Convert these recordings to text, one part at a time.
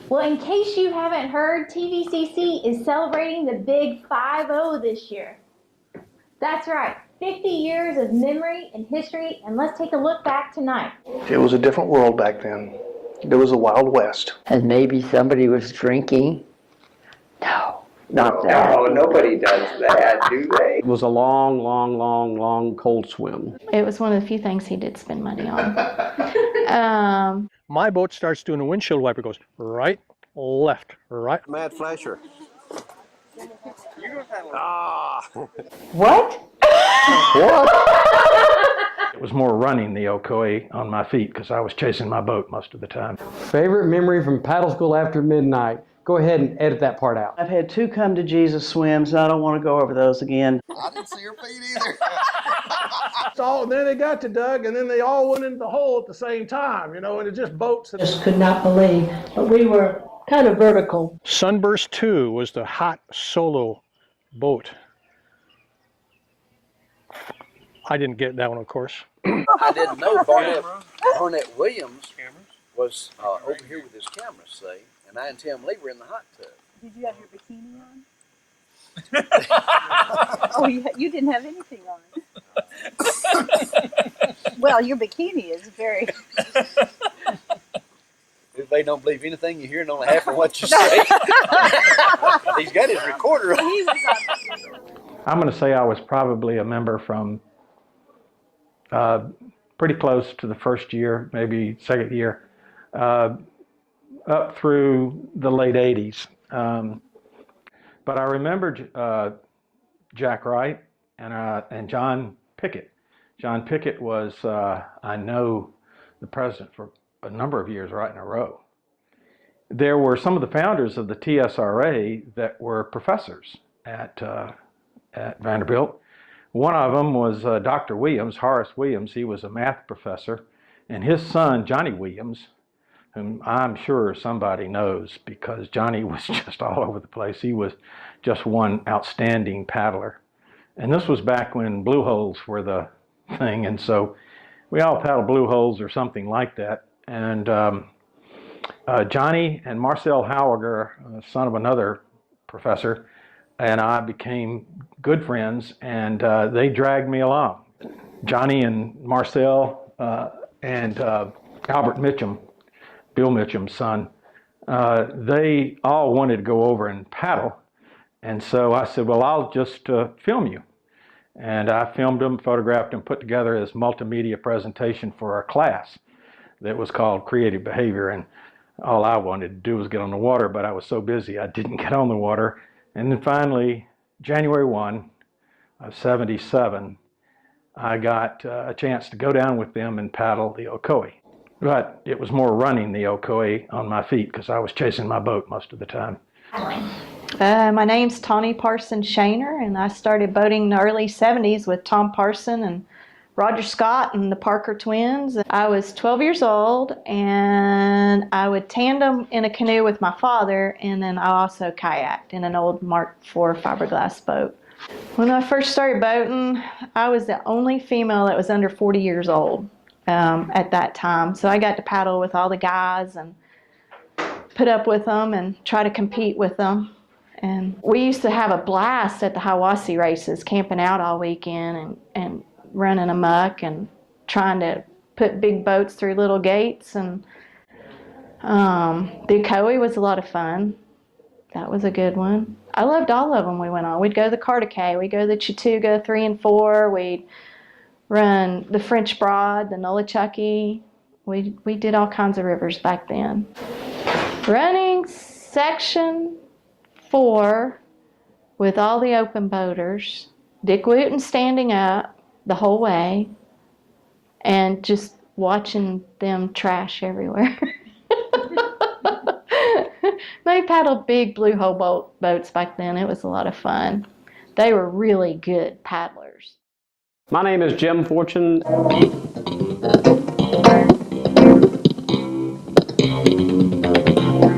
Well, in case you haven't heard, TVCC is celebrating the big 5-0 this year. That's right, 50 years of memory and history, and let's take a look back tonight. It was a different world back then. There was a Wild West. And maybe somebody was drinking. No, not that. No, nobody does that, do they? It was a long, long, long, long cold swim. It was one of the few things he did spend money on. My boat starts doing a windshield wiper, goes right, left, right. Mad flasher. What? It was more running the Ocoee on my feet because I was chasing my boat most of the time. Favorite memory from paddle school after midnight. Go ahead and edit that part out. I've had 2 come to Jesus swims, and I don't want to go over those again. I didn't see your feet either. And then they got to Doug, and then they all went into the hole at the same time, you know, and it's just boats. Just could not believe, but we were kind of vertical. Sunburst 2 was the hot solo boat. I didn't get that one, of course. I didn't know Barnett Williams was over here with his camera, see, and I and Tim Lee were in the hot tub. Did you have your bikini on? Oh, you didn't have anything on. Well, your bikini is very... They don't believe anything you hear and only half of what you say. He's got his recorder on. I'm going to say I was probably a member from pretty close to the first year, maybe second year, up through the late 80s. But I remember Jack Wright and John Pickett. John Pickett was, I know, the president for a number of years right in a row. There were some of the founders of the TSRA that were professors at Vanderbilt. One of them was Dr. Williams, Horace Williams. He was a math professor, and his son, Johnny Williams, whom I'm sure somebody knows because Johnny was just all over the place. He was just one outstanding paddler. And this was back when blue holes were the thing, and so we all paddled blue holes or something like that. And Johnny and Marcel Hauger, son of another professor, and I became good friends, and they dragged me along. Johnny and Marcel and Albert Mitchum, Bill Mitchum's son, they all wanted to go over and paddle. And so I said, well, I'll just film you. And I filmed them, photographed them, put together this multimedia presentation for our class that was called Creative Behavior. And all I wanted to do was get on the water, but I was so busy I didn't get on the water. And then finally, January 1 of 77, I got a chance to go down with them and paddle the Ocoee. But it was more running the Ocoee on my feet because I was chasing my boat most of the time. My name's TANI PARSON-SHANER, and I started boating in the early 70s with Tom Parson and Roger Scott and the Parker twins. I was 12 years old, and I would tandem in a canoe with my father, and then I also kayaked in an old Mark IV fiberglass boat. When I first started boating, I was the only female that was under 40 years old at that time. So I got to paddle with all the guys and put up with them and try to compete with them. And we used to have a blast at the Hiwassee races, camping out all weekend and running amok and trying to put big boats through little gates. And the Ocoee was a lot of fun. That was a good one. I loved all of them we went on. We'd go to the Cartacay, we'd go to the Chattooga 3 and 4, we'd run the French Broad, the Nolichucky. We did all kinds of rivers back then. Running section 4 with all the open boaters, Dick Wooten standing up the whole way, and just watching them trash everywhere. They paddled big blue hole boats back then. It was a lot of fun. They were really good paddlers. My name is Jim Fortune.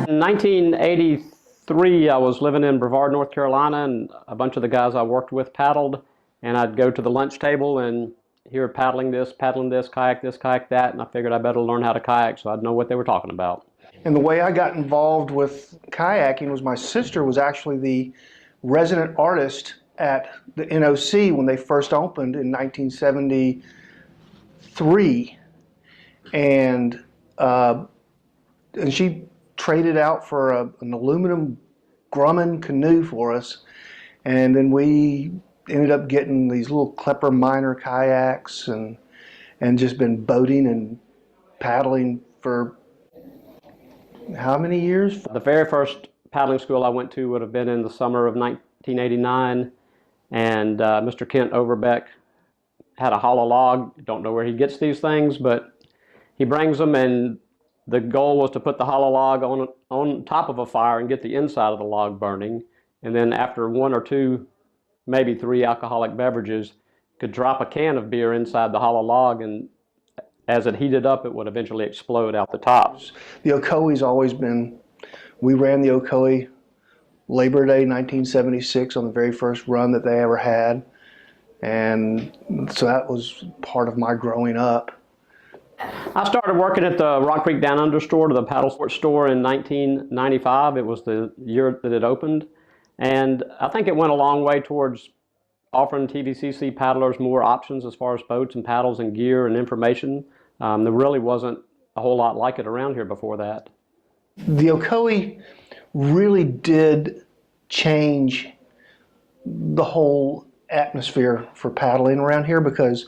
In 1983, I was living in Brevard, North Carolina, and a bunch of the guys I worked with paddled, and I'd go to the lunch table and hear paddling this, kayak this, kayak that, and I figured I better learn how to kayak so I'd know what they were talking about. And the way I got involved with kayaking was my sister was actually the resident artist at the NOC when they first opened in 1973. And she traded out for an aluminum Grumman canoe for us. And then we ended up getting these little Klepper minor kayaks and just been boating and paddling for how many years? The very first paddling school I went to would have been in the summer of 1989, and Mr. Kent Overbeck had a hollow log. Don't know where he gets these things, but he brings them, and the goal was to put the hollow log on top of a fire and get the inside of the log burning, and then after 1 or 2, maybe 3 alcoholic beverages, could drop a can of beer inside the hollow log, and as it heated up, it would eventually explode out the tops. The Ocoee's always been, we ran the Ocoee Labor Day 1976 on the very first run that they ever had. And so that was part of my growing up. I started working at the Rock Creek Down Under store, the paddle sports store, in 1995. It was the year that it opened. And I think it went a long way towards offering TVCC paddlers more options as far as boats and paddles and gear and information. There really wasn't a whole lot like it around here before that. The Ocoee really did change the whole atmosphere for paddling around here because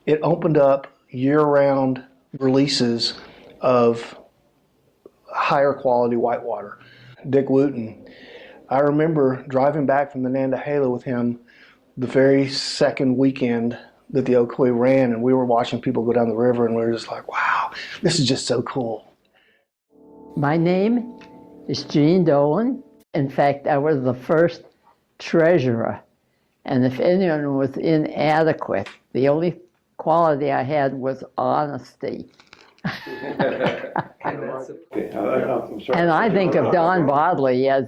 it opened up year-round releases of higher quality whitewater. Dick Wooten, I remember driving back from the Nantahala with him the very second weekend that the Ocoee ran, and we were watching people go down the river, and we were just like, wow, this is just so cool. My name is Jean Dolan. In fact, I was the first treasurer, and if anyone was inadequate, the only quality I had was honesty. And I think of Don Bodley as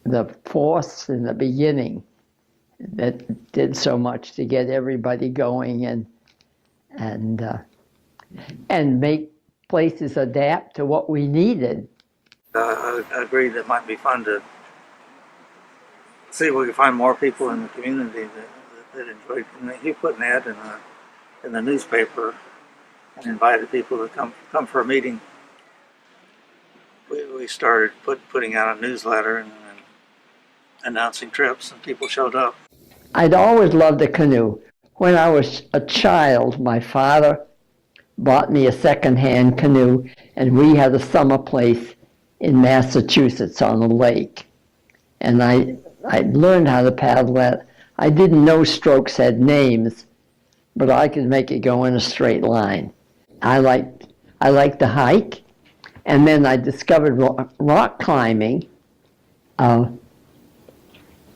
the force in the beginning that did so much to get everybody going and make places adapt to what we needed. I agree that it might be fun to see if we can find more people in the community that enjoy. He put an ad in the newspaper and invited people to come for a meeting. We started putting out a newsletter and announcing trips, and people showed up. I'd always loved a canoe. When I was a child, my father bought me a second-hand canoe, and we had a summer place in Massachusetts on a lake. And I learned how to paddle that. I didn't know strokes had names, but I could make it go in a straight line. I liked to hike, and then I discovered rock climbing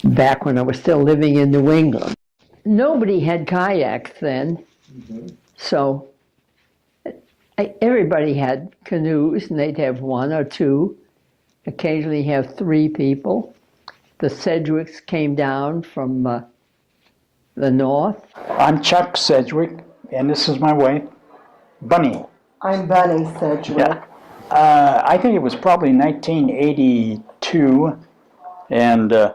back when I was still living in New England. Nobody had kayaks then, so everybody had canoes, and they'd have one or two, occasionally have 3 people. The Sedgwicks came down from the north. I'm Chuck Sedgwick, and this is my wife, Bunny. I'm Bunny Sedgwick. Yeah. I think it was probably 1982, and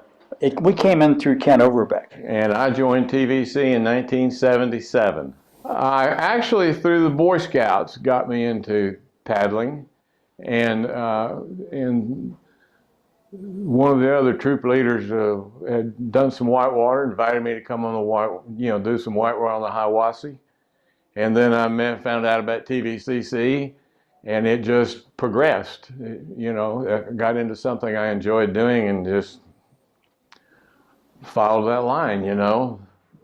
we came in through Kent Overbeck. And I joined TVC in 1977. I actually, through the Boy Scouts, got me into paddling, and one of the other troop leaders had done some whitewater, invited me to come on the do some whitewater on the Hiwassee. And then I found out about TVCC, and it just progressed. I got into something I enjoyed doing and just followed that line,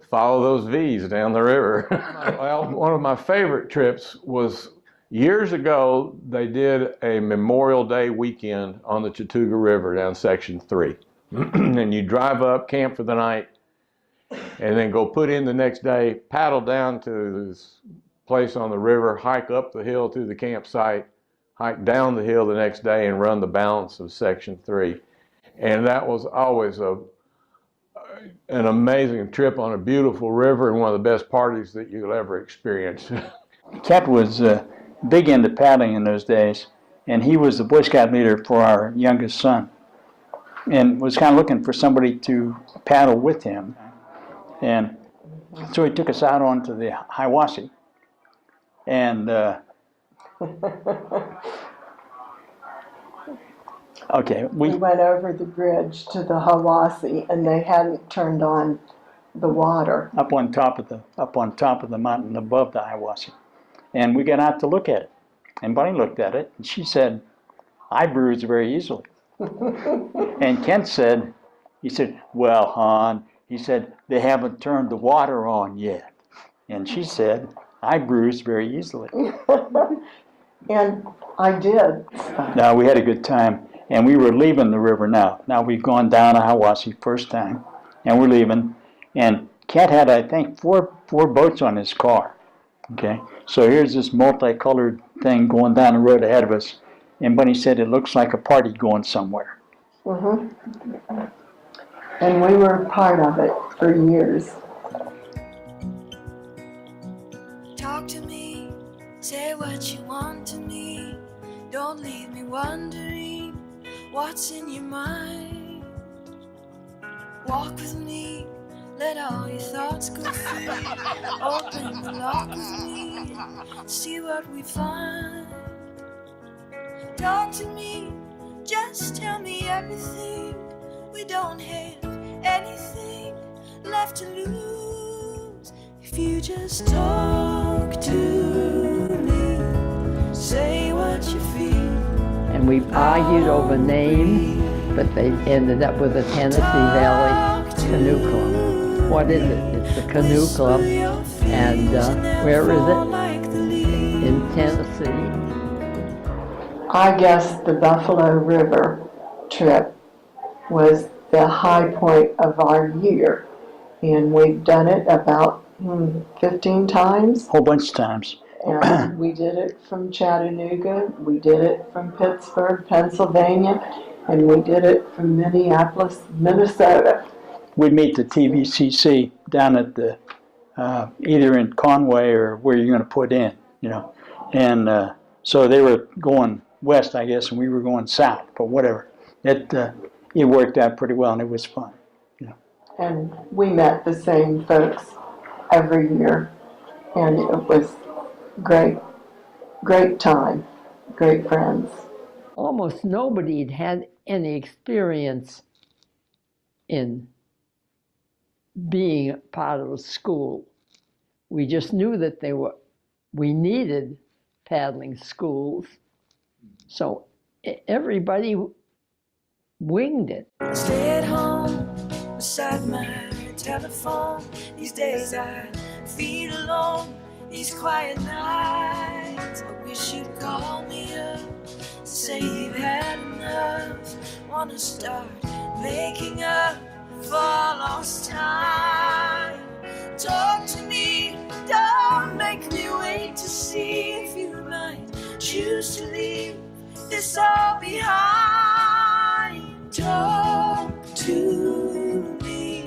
follow those V's down the river. Well, one of my favorite trips was years ago. They did a Memorial Day weekend on the Chattooga River down Section 3. And you drive up, camp for the night, and then go put in the next day, paddle down to this place on the river, hike up the hill to the campsite, hike down the hill the next day, and run the balance of Section 3. And that was always an amazing trip on a beautiful river, and one of the best parties that you'll ever experience. Cat was big into paddling in those days, and he was the Boy Scout leader for our youngest son, and was kind of looking for somebody to paddle with him. And so he took us out onto the Hiwassee, and okay, we went over the bridge to the Hiwassee, and they hadn't turned on the water. Up on top of the mountain above the Hiwassee. And we got out to look at it. And Bunny looked at it, and she said, "I bruise very easily." And Kent said, "Well, hon," he said, "they haven't turned the water on yet." And she said, "I bruise very easily." And I did. Now, we had a good time, and we were leaving the river now. Now we've gone down to Hiwassee first time, and we're leaving. And Kent had, I think, four boats on his car. Okay, so here's this multicolored thing going down the road ahead of us. And Bunny said, "It looks like a party going somewhere." And we were part of it for years. Talk to me, say what you want to me. Don't leave me wondering what's in your mind. Walk with me, let all your thoughts go free. Open the lock with me, see what we find. Talk to me, just tell me everything. We don't have anything left to lose. If you just talk to me, say what you feel. And we argued over names, but they ended up with the Tennessee Valley Canoe Club. What is it? It's the Canoe Club. And where is it? In Tennessee. I guess the Buffalo River trip was the high point of our year. And we've done it about 15 times. Whole bunch of times. And we did it from Chattanooga, we did it from Pittsburgh, Pennsylvania, and we did it from Minneapolis, Minnesota. We'd meet the TVCC down at the, either in Conway or where you're going to put in, And so they were going west, I guess, and we were going south, but whatever. It worked out pretty well, and it was fun. And we met the same folks every year, and it was great time, great friends. Almost nobody had had any experience in being part of a school. We just knew that we needed paddling schools. So everybody winged it. I stay at home beside my telephone. These days I feel alone. These quiet nights, I wish you'd call me up, say you've had enough. Wanna start making up for lost time. Talk to me, don't make me wait to see if you might choose to leave this all behind. Talk to me,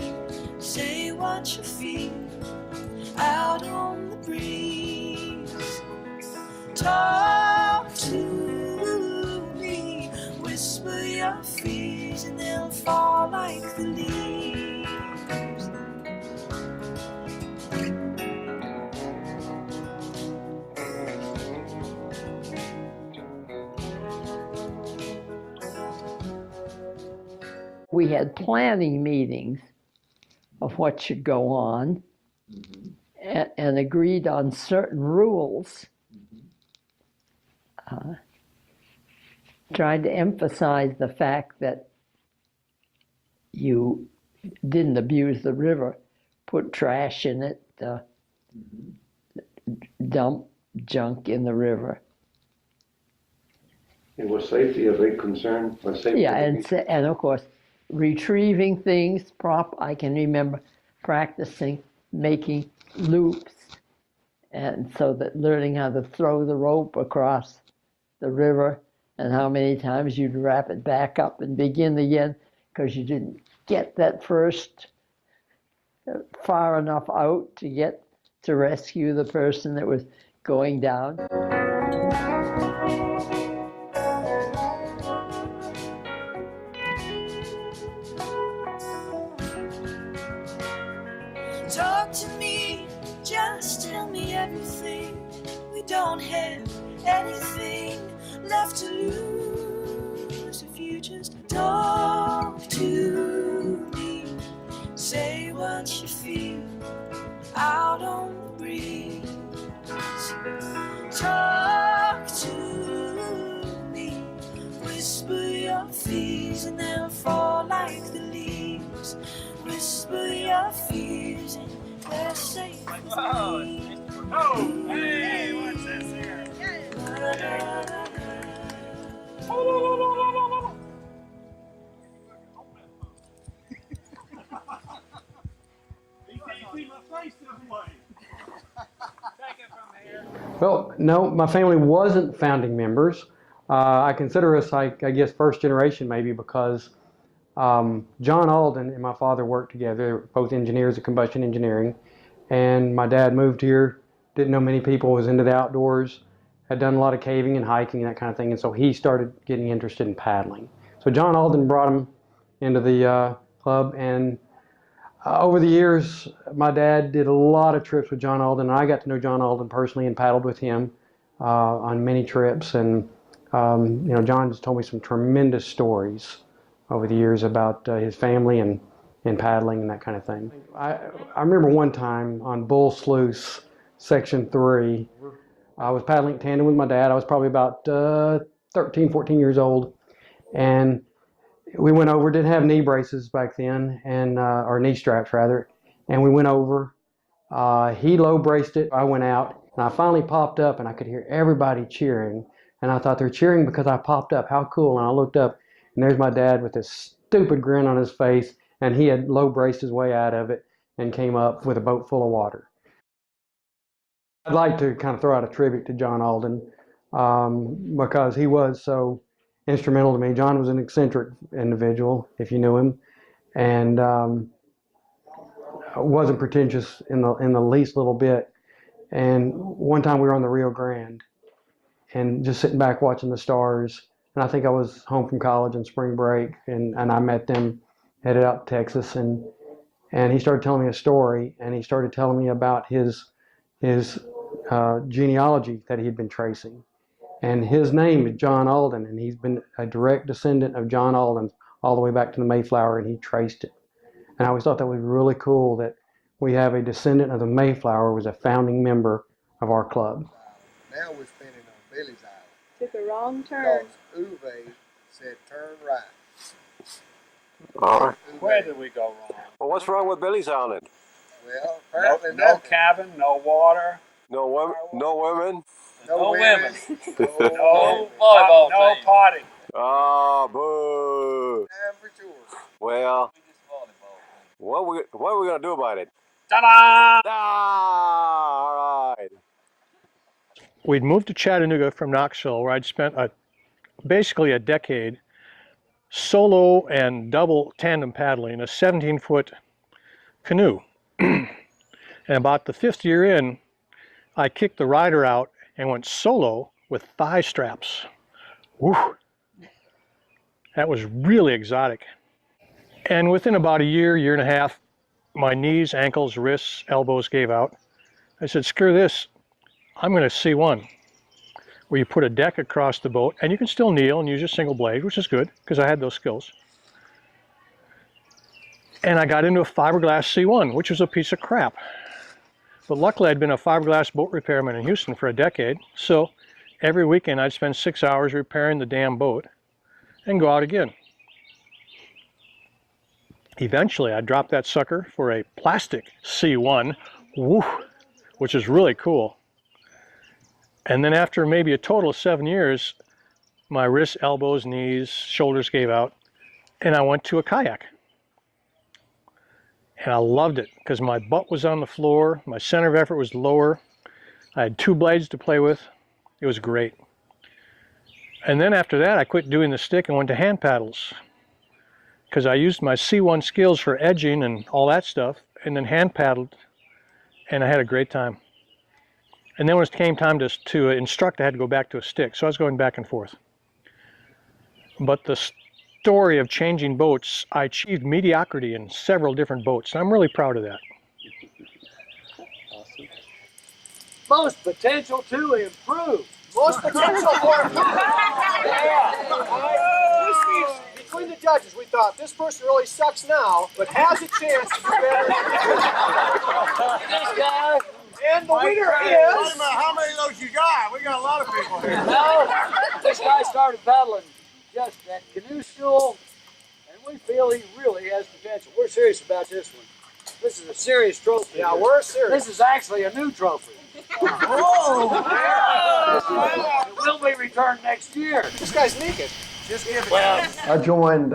say what you feel out on the breeze. Talk to me, whisper your fears and they'll fall like the leaves. We had planning meetings of what should go on, and agreed on certain rules, trying to emphasize the fact that you didn't abuse the river, put trash in it, dump junk in the river. And was safety a big concern? Was safety Yeah, and of course, retrieving things, I can remember practicing making loops, and so that learning how to throw the rope across the river and how many times you'd wrap it back up and begin again because you didn't get that first far enough out to get to rescue the person that was going down. Talk to me, just tell me everything. We don't have anything left to lose if you just talk to me. Say what you feel out on the breeze. Talk to me, whisper your fears and they'll fall like the leaves. Whisper your fears and they're safe with me. Oh, hey, what's this here? Well, no, my family wasn't founding members. I consider us, I guess, first generation maybe because John Alden and my father worked together, both engineers of combustion engineering, and my dad moved here, didn't know many people, was into the outdoors, had done a lot of caving and hiking and that kind of thing, and so he started getting interested in paddling. So John Alden brought him into the club, and over the years, my dad did a lot of trips with John Alden, and I got to know John Alden personally and paddled with him on many trips, and you know, John just told me some tremendous stories over the years about his family and paddling and that kind of thing. I remember one time on Bull Sluice, Section 3, I was paddling in tandem with my dad. I was probably about 13, 14 years old, and we went over, didn't have knee braces back then, and or knee straps rather, and we went over. He low braced it, I went out, and I finally popped up and I could hear everybody cheering, and I thought they're cheering because I popped up, how cool, and I looked up and there's my dad with this stupid grin on his face, and he had low braced his way out of it and came up with a boat full of water. I'd like to kind of throw out a tribute to John Alden because he was so instrumental to me. John was an eccentric individual, if you knew him, and wasn't pretentious in the least little bit. And one time we were on the Rio Grande and just sitting back watching the stars. And I think I was home from college in spring break, and I met them, headed out to Texas, and he started telling me a story, and he started telling me about his genealogy that he had been tracing. And his name is John Alden, and he's been a direct descendant of John Alden all the way back to the Mayflower, and he traced it. And I always thought that was really cool that we have a descendant of the Mayflower who was a founding member of our club. Now we're spinning on Billy's Island. Took a wrong turn. Because Uwe said turn right. All right. Where did we go wrong? Well, what's wrong with Billy's Island? Well, No, apparently no nothing. cabin, no water, No women. No women. No women. no volleyball, no potty. Ah, boo. For sure. Well, what are we gonna do about it? Ta-da! Ah, all right. We'd moved to Chattanooga from Knoxville, where I'd spent basically a decade solo and double tandem paddling a 17-foot canoe. And about the 5th year in, I kicked the rider out and went solo with thigh straps. Woo! That was really exotic. And within about a year, year and a half, my knees, ankles, wrists, elbows gave out. I said, screw this, I'm going to C1, where you put a deck across the boat, and you can still kneel and use your single blade, which is good, because I had those skills. And I got into a fiberglass C1, which was a piece of crap. But luckily, I'd been a fiberglass boat repairman in Houston for a decade, so every weekend I'd spend 6 hours repairing the damn boat and go out again. Eventually, I dropped that sucker for a plastic C1, woo, which is really cool. And then after maybe a total of 7 years, my wrists, elbows, knees, shoulders gave out, and I went to a kayak. And I loved it because my butt was on the floor, my center of effort was lower, I had 2 blades to play with. It was great. And then after that, I quit doing the stick and went to hand paddles, because I used my C1 skills for edging and all that stuff, and then hand paddled, and I had a great time. And then when it came time to instruct, I had to go back to a stick, so I was going back and forth. But the story of changing boats, I achieved mediocrity in several different boats, and I'm really proud of that. Most potential to improve. Most potential for improvement. This means between the judges, we thought this person really sucks now, but has a chance to do better. This guy. And the winner is. How many of those you got? We got a lot of people here. No, this guy started paddling just at canoe school, and we feel he really has potential. We're serious about this one. This is a serious trophy. Yeah, we're serious. This is actually a new trophy. Oh! It will be returned next year. This guy's naked. Just give it. Well, I joined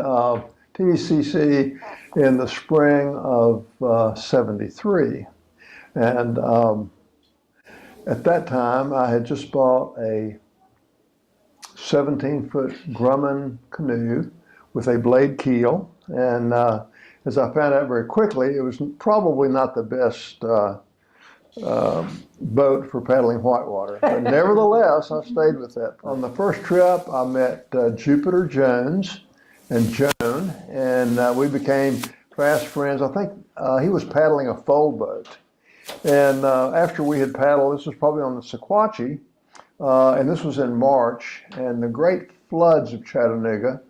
TVCC in the spring of '73. And at that time, I had just bought a 17-foot Grumman canoe with a blade keel. And as I found out very quickly, it was probably not the best boat for paddling whitewater. But nevertheless, I stayed with that. On the first trip, I met Jupiter Jones and Joan, and we became fast friends. I think he was paddling a fold boat. And after we had paddled, this was probably on the Sequatchie, and this was in March, and the great floods of Chattanooga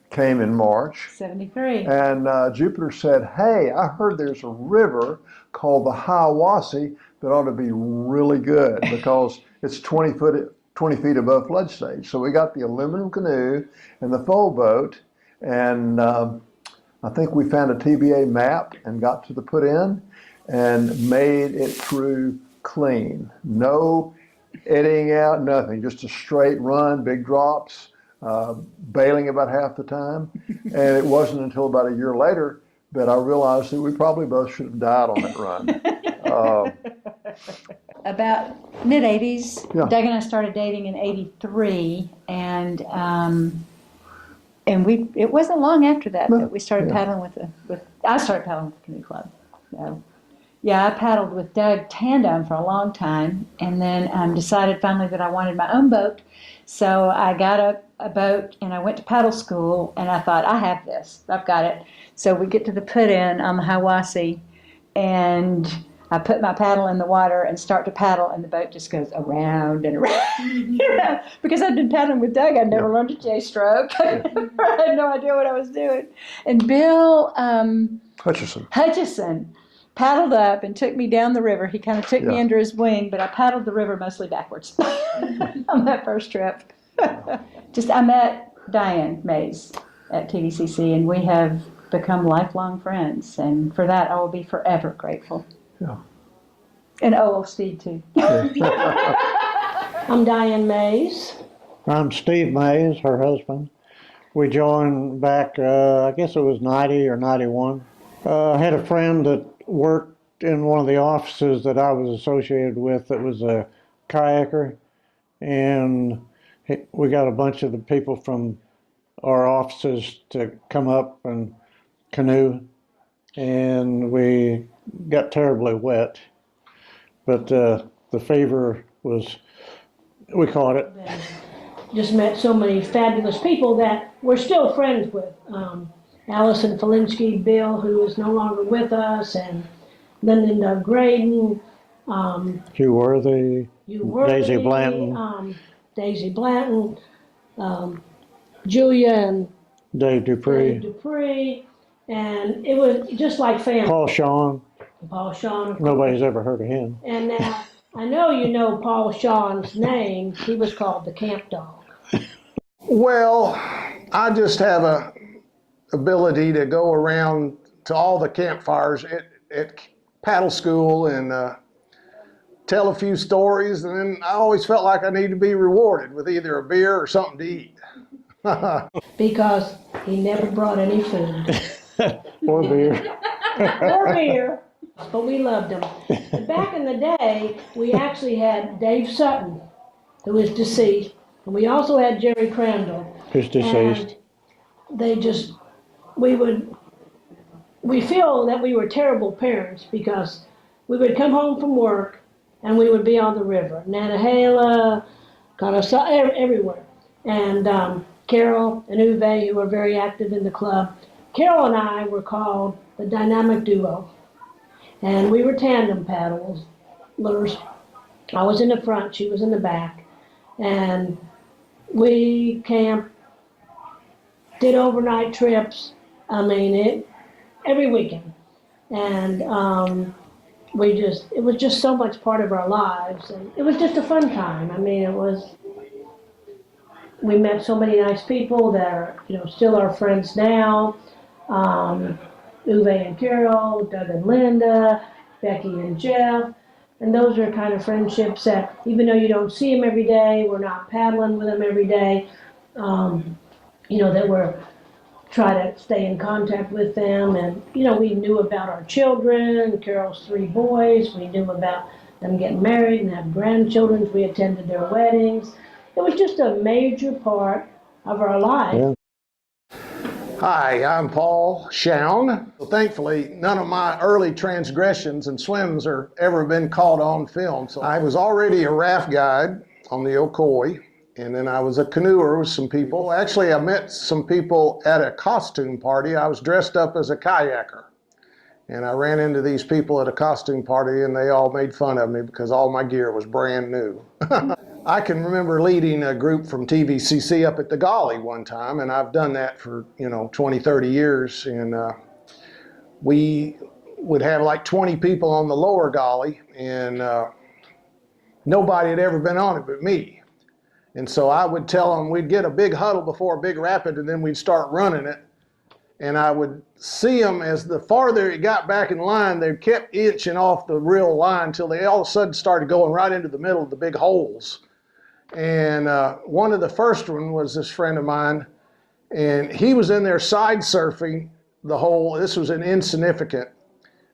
came in March. 73. And Jupiter said, hey, I heard there's a river called the Hiawassee that ought to be really good because it's 20 feet above flood stage. So we got the aluminum canoe and the fold boat, and I think we found a TBA map and got to the put in and made it through clean. No eddying out, nothing, just a straight run, big drops, bailing about half the time. And it wasn't until about a year later that I realized that we probably both should have died on that run. About mid-80s, Yeah. Doug and I started dating in '83, and it wasn't long after that that we started paddling I started paddling with the Canoe Club. So, yeah, I paddled with Doug tandem for a long time, and then decided finally that I wanted my own boat. So I got a boat, and I went to paddle school, and I thought, I have this. I've got it. So we get to the put-in on the Hiawassee, and I put my paddle in the water and start to paddle, and the boat just goes around and around. You know, because I'd been paddling with Doug, I'd never learned to J-stroke. I had no idea what I was doing. And Bill Hutchison paddled up and took me down the river. He kind of took me under his wing, but I paddled the river mostly backwards on that first trip. I met Diane Mays at TVCC, and we have become lifelong friends, and for that I will be forever grateful. Yeah. And Steve too. I'm Diane Mays. I'm Steve Mays, her husband. We joined back, I guess it was 90 or 91. I had a friend that worked in one of the offices that I was associated with that was a kayaker, and we got a bunch of the people from our offices to come up and canoe, and we got terribly wet, but the fever was, we caught it. Just met so many fabulous people that we're still friends with. Allison Felinsky, Bill, who is no longer with us, and Lyndon Doug Graydon, Hugh Worthy, Daisy Blanton, Daisy Blanton, Julia and Dave Dupree, and it was just like family. Paul Shawn. Paul Shawn. Nobody's ever heard of him. And now, I know you know Paul Shawn's name. He was called the Camp Dog. Well, I just have a ability to go around to all the campfires at paddle school and tell a few stories, and then I always felt like I needed to be rewarded with either a beer or something to eat. Because he never brought any food. Or beer. Or beer. But we loved him. But back in the day, we actually had Dave Sutton, who is deceased, and we also had Jerry Crandall. Who's deceased. And they just, we feel that we were terrible parents because we would come home from work and we would be on the river, Nantahala, everywhere. And Carol and Uwe, who were very active in the club, Carol and I were called the Dynamic Duo. And we were tandem paddlers. I was in the front, she was in the back. And we camped, did overnight trips, every weekend. And it was just so much part of our lives. And it was just a fun time. We met so many nice people that are, still our friends now. Uwe and Carol, Doug and Linda, Becky and Jeff. And those are kind of friendships that, even though you don't see them every day, we're not paddling with them every day, that we're try to stay in contact with them. And, we knew about our children, Carol's 3 boys. We knew about them getting married and have grandchildren. We attended their weddings. It was just a major part of our life. Yeah. Hi, I'm Paul SHOUN. Well, thankfully, none of my early transgressions and swims are ever been caught on film. So I was already a raft guide on the Ocoee, and then I was a canoeer with some people. Actually, I met some people at a costume party. I was dressed up as a kayaker, and I ran into these people at a costume party, and they all made fun of me because all my gear was brand new. I can remember leading a group from TVCC up at the Golly one time, and I've done that for, 20, 30 years. And we would have like 20 people on the lower Golly, and nobody had ever been on it but me. And so I would tell them, we'd get a big huddle before a big rapid, and then we'd start running it. And I would see them as the farther it got back in line, they kept inching off the real line until they all of a sudden started going right into the middle of the big holes. And one of the first one was this friend of mine, and he was in there side surfing the whole, this was an insignificant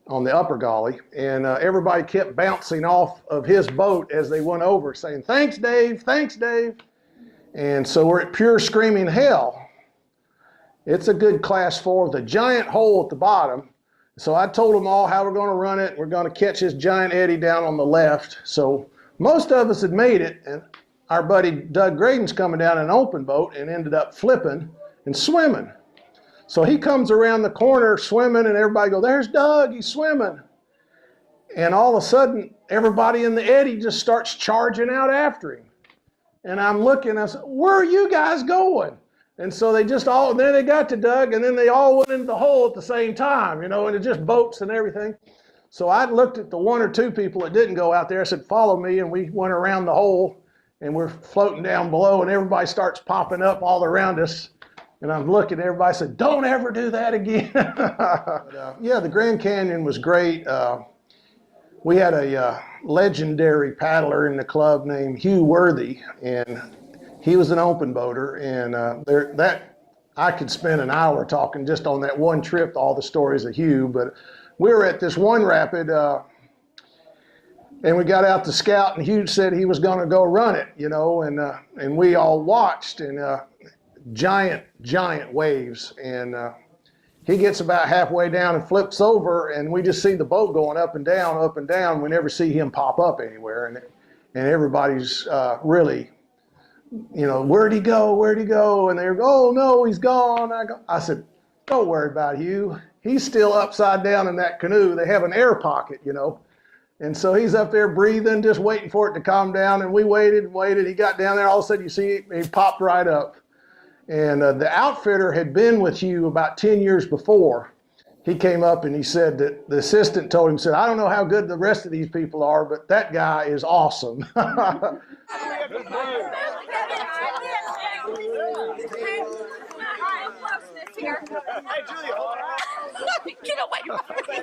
on the upper Golly, and everybody kept bouncing off of his boat as they went over saying, "Thanks, Dave, thanks, Dave." And so we're at pure screaming hell. It's a good class 4 with a giant hole at the bottom. So I told them all how we're going to run it. We're going to catch this giant eddy down on the left. So most of us had made it, and our buddy Doug Graydon's coming down in an open boat and ended up flipping and swimming. So he comes around the corner swimming, and everybody goes, "There's Doug, he's swimming." And all of a sudden, everybody in the eddy just starts charging out after him. And I'm looking, I said, "Where are you guys going?" And so they just all, and then they got to Doug, and then they all went into the hole at the same time, and it's just boats and everything. So I looked at the 1 or 2 people that didn't go out there. I said, "Follow me," and we went around the hole. and we're floating down below, and everybody starts popping up all around us. And I'm looking, everybody said, don't ever do that again. But, yeah, the Grand Canyon was great. We had a legendary paddler in the club named Hugh Worthy, and he was an open boater. And I could spend an hour talking just on that one trip, all the stories of Hugh. But we were at this one rapid, and we got out to scout, and Hugh said he was going to go run it, you know, and we all watched, and giant waves, and he gets about halfway down and flips over, and we just see the boat going up and down, up and down. We never see him pop up anywhere, and everybody's really, you know, where'd he go? Where'd he go? And they go, oh no, he's gone. I said, don't worry about Hugh. He's still upside down in that canoe. They have an air pocket, you know. And so he's up there breathing, just waiting for it to calm down. And we waited and waited. He got down there. All of a sudden, you see, he popped right up. And the outfitter had been with Hugh about 10 years before. He came up and he said that the assistant told him, said, I don't know how good the rest of these people are, but that guy is awesome. Get away from me.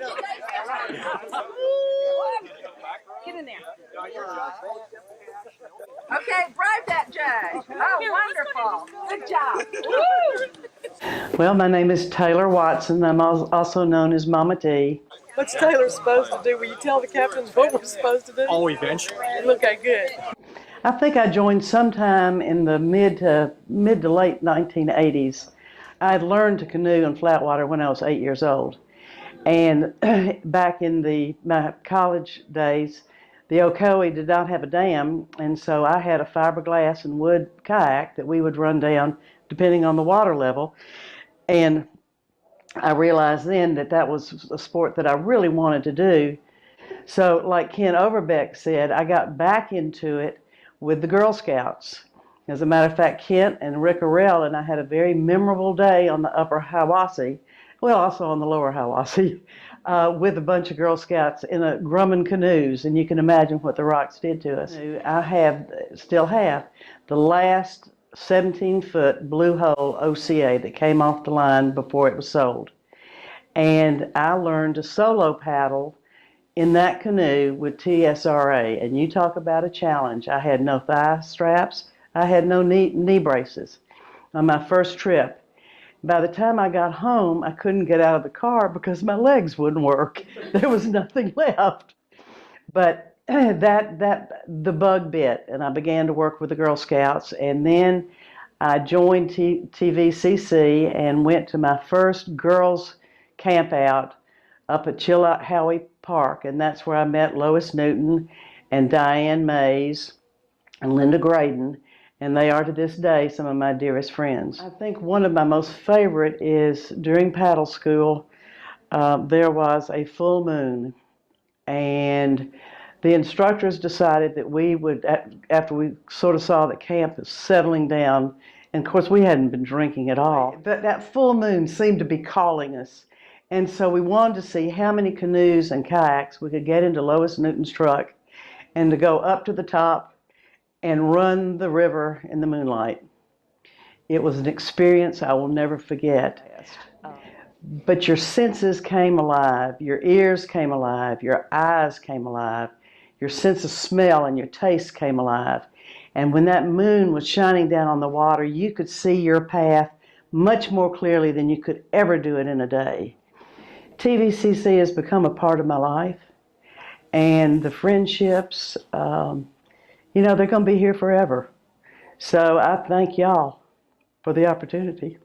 Get in there. Okay, bribe that judge. Oh, wonderful. Good job. Well, my name is Taylor Watson. I'm also known as Mama T. What's Taylor supposed to do? Will you tell the captains what we're supposed to do? Oh, eventually. Okay, good. I think I joined sometime in the mid to late 1980s. I had learned to canoe in flat water when I was 8 years old. And back in my college days, the Ocoee did not have a dam, and so I had a fiberglass and wood kayak that we would run down depending on the water level. And I realized then that that was a sport that I really wanted to do. So like Ken Overbeck said, I got back into it with the Girl Scouts. As a matter of fact, Kent and Rick Arell and I had a very memorable day on the upper Hiwassee, well, also on the lower Hiwassee, with a bunch of Girl Scouts in a Grumman canoes, and you can imagine what the rocks did to us. I still have the last 17-foot blue hole OCA that came off the line before it was sold. And I learned to solo paddle in that canoe with TSRA, and you talk about a challenge. I had no thigh straps. I had no knee braces on my first trip. By the time I got home, I couldn't get out of the car because my legs wouldn't work. There was nothing left. But the bug bit, and I began to work with the Girl Scouts, and then I joined TVCC and went to my first girls' camp out up at Chilhowee Park, and that's where I met Lois Newton and Diane Mays and Linda Graydon, and they are to this day some of my dearest friends. I think one of my most favorite is during paddle school, there was a full moon, and the instructors decided that we would, after we sort of saw that camp was settling down, and of course we hadn't been drinking at all, that full moon seemed to be calling us. And so we wanted to see how many canoes and kayaks we could get into Lois Newton's truck and to go up to the top and run the river in the moonlight. It was an experience I will never forget. But your senses came alive, your ears came alive, your eyes came alive, your sense of smell and your taste came alive. And when that moon was shining down on the water, you could see your path much more clearly than you could ever do it in a day. TVCC has become a part of my life, and the friendships, you know, they're going to be here forever. So I thank y'all for the opportunity.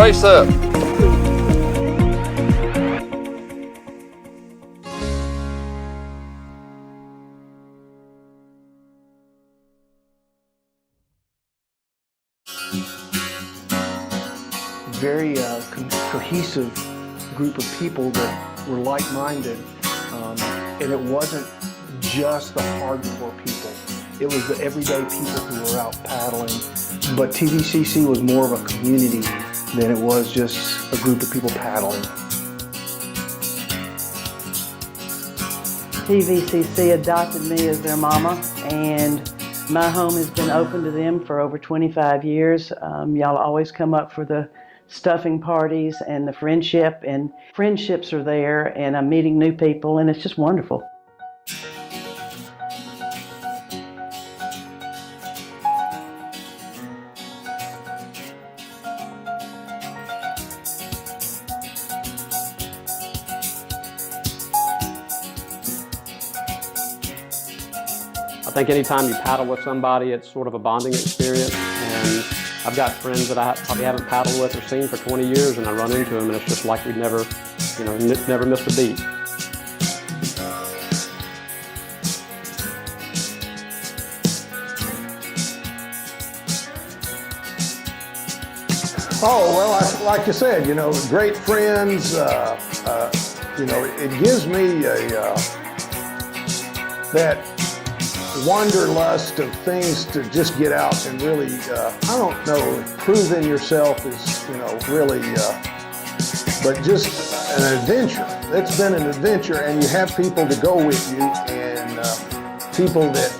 Brace up. Very cohesive group of people that were like-minded, and it wasn't just the hardcore people. It was the everyday people who were out paddling. But TVCC was more of a community than it was just a group of people paddling. TVCC adopted me as their mama, and my home has been open to them for over 25 years. Y'all always come up for the stuffing parties and the friendship, and friendships are there, and I'm meeting new people, and it's just wonderful. I think anytime you paddle with somebody, it's sort of a bonding experience. And I've got friends that I probably haven't paddled with or seen for 20 years, and I run into them, and it's just like we've never, never missed a beat. Oh, well, like you said, great friends. It gives me that wanderlust of things to just get out and really, I don't know, proving yourself is, really, but just an adventure. It's been an adventure, and you have people to go with you, and people that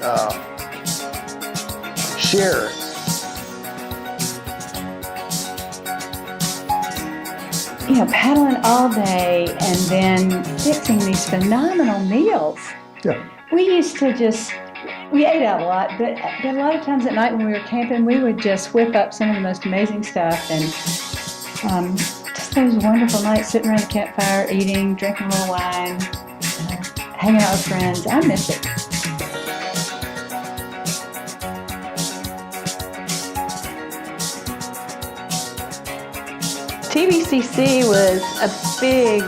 share it. Paddling all day and then fixing these phenomenal meals. Yeah. We used to we ate out a lot, but a lot of times at night when we were camping, we would just whip up some of the most amazing stuff, and just those wonderful nights sitting around the campfire, eating, drinking a little wine, hanging out with friends. I miss it. TVCC was a big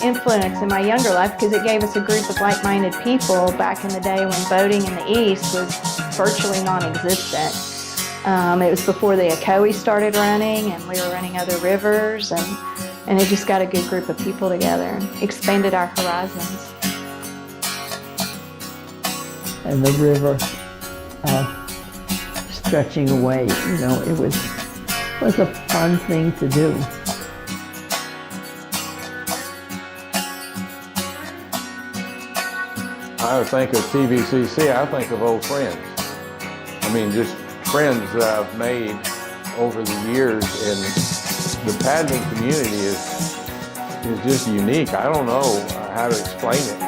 influence in my younger life because it gave us a group of like-minded people back in the day when boating in the East was virtually non-existent. It was before the Canoe started running, and we were running other rivers, and it just got a good group of people together and expanded our horizons. And the river stretching away, it was a fun thing to do. I think of TVCC, I think of old friends. I mean, just friends that I've made over the years, and the paddling community is just unique. I don't know how to explain it.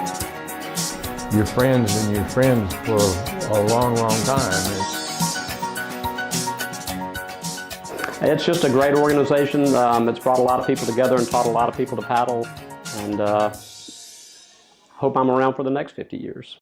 You're friends and you're friends for a long, long time. It's just a great organization. It's brought a lot of people together and taught a lot of people to paddle, and hope I'm around for the next 50 years.